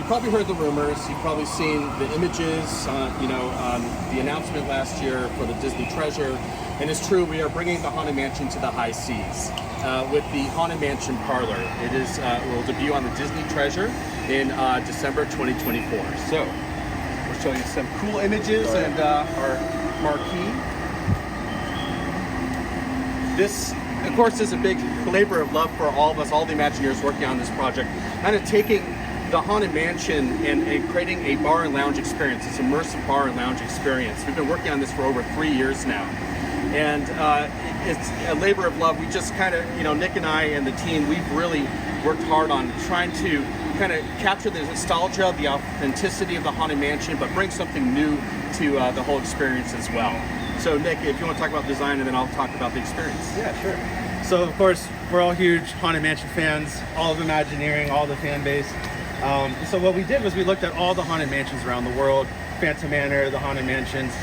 probably heard the rumors. You've probably seen the images, the announcement last year for the Disney Treasure. And it's true, we are bringing the Haunted Mansion to the high seas with the Haunted Mansion Parlor. It is will debut on the Disney Treasure in December 2024. So we'll show you some cool images and our marquee. This, of course, is a big labor of love for all of us, all the Imagineers working on this project. Kind of taking the Haunted Mansion and creating a bar and lounge experience, this immersive bar and lounge experience. We've been working on this for over 3 years now. And it's a labor of love. We just kind of, Nick and I and the team, we've really worked hard on trying to kind of capture the nostalgia, the authenticity of the Haunted Mansion, but bring something new to the whole experience as well. So Nick, if you want to talk about design, and then I'll talk about the experience. Yeah, sure. So of course, we're all huge Haunted Mansion fans, all of Imagineering, all the fan base. So what we did was we looked at all the Haunted Mansions around the world, Phantom Manor, the Haunted Mansions,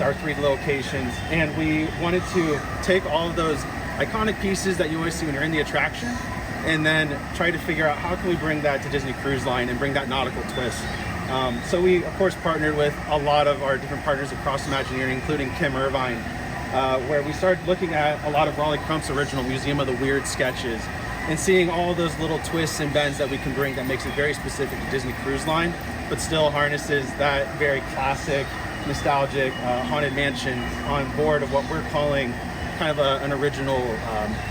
our 3 locations, and we wanted to take all of those iconic pieces that you always see when you're in the attraction, and then try to figure out how can we bring that to Disney Cruise Line and bring that nautical twist. So we, of course, partnered with a lot of our different partners across Imagineering, including Kim Irvine, where we started looking at a lot of Raleigh Crump's original Museum of the Weird sketches and seeing all those little twists and bends that we can bring that makes it very specific to Disney Cruise Line, but still harnesses that very classic, nostalgic Haunted Mansion on board of what we're calling kind of an original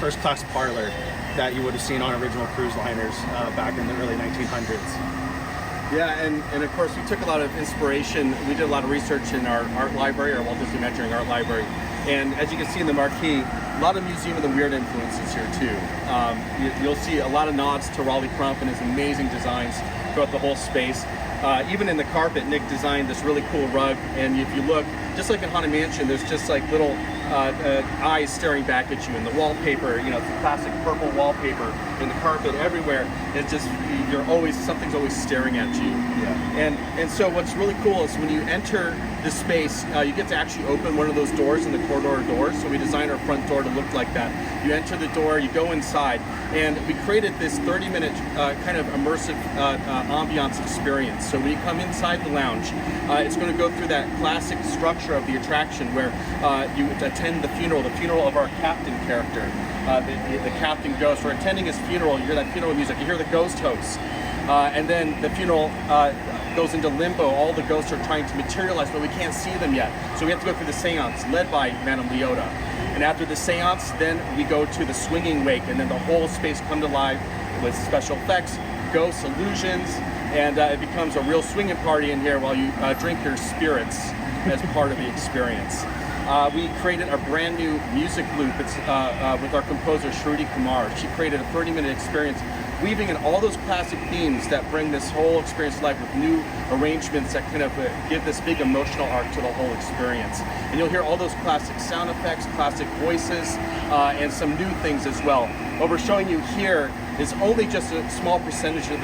first-class parlor that you would have seen on original cruise liners back in the early 1900s. Yeah, and of course we took a lot of inspiration. We did a lot of research in our art library, our Walt Disney Imagineering art library. And as you can see in the marquee, a lot of Museum of the Weird influences here too. You'll see a lot of nods to Raleigh Crump and his amazing designs throughout the whole space. Even in the carpet, Nick designed this really cool rug, and if you look, just like in Haunted Mansion, there's just like little eyes staring back at you, and the wallpaper, the classic purple wallpaper, and the carpet everywhere. It's just something's always staring at you. Yeah. And so what's really cool is when you enter the space, you get to actually open one of those doors in the corridor doors. So we designed our front door to look like that. You enter the door, you go inside, and we created this 30-minute kind of immersive ambiance experience. So when you come inside the lounge, it's going to go through that classic structure of the attraction where you attend the funeral of our captain character, the captain ghost. We're attending his funeral. You hear that funeral music. You hear the ghost hosts. And then the funeral goes into limbo. All the ghosts are trying to materialize, but we can't see them yet. So we have to go through the seance led by Madame Leota. And after the seance, then we go to the swinging wake, and then the whole space come to life with special effects, ghosts, illusions, and it becomes a real swinging party in here while you drink your spirits as part of the experience. We created a brand new music loop. It's with our composer Shruti Kumar. She created a 30-minute experience weaving in all those classic themes that bring this whole experience to life with new arrangements that kind of give this big emotional arc to the whole experience. And you'll hear all those classic sound effects, classic voices, and some new things as well. What we're showing you here is only just a small percentage of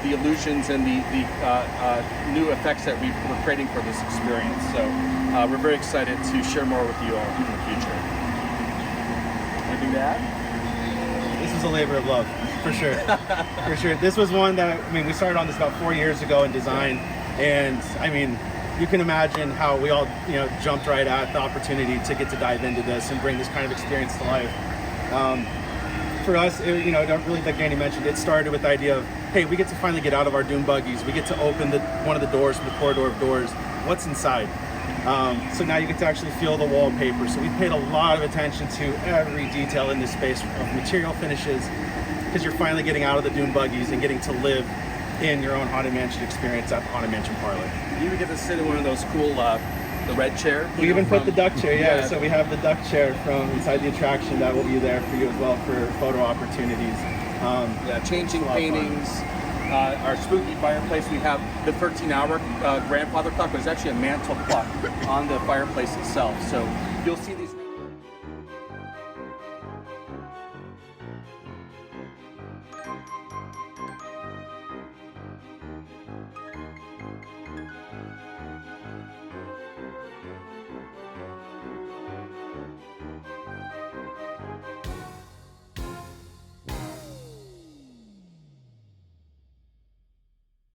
the illusions and the new effects that we're creating for this experience. So we're very excited to share more with you all in the future. Anything to add? This is a labor of love, for sure. For sure. This was one that, we started on this about 4 years ago in design, and you can imagine how we all, jumped right at the opportunity to get to dive into this and bring this kind of experience to life. For us, really, like Danny mentioned, it started with the idea of, hey, we get to finally get out of our dune buggies. We get to open one of the doors, the corridor of doors. What's inside? So now you get to actually feel the wallpaper. So we paid a lot of attention to every detail in this space, of material finishes, because you're finally getting out of the dune buggies and getting to live in your own Haunted Mansion experience at the Haunted Mansion Parlor. You even get to sit in one of those cool, the red chair. We even put the duck chair, yeah. So we have the duck chair from inside the attraction that will be there for you as well for photo opportunities. Changing paintings. Our spooky fireplace, we have the 13-hour grandfather clock, but it's actually a mantle clock on the fireplace itself. So you'll see these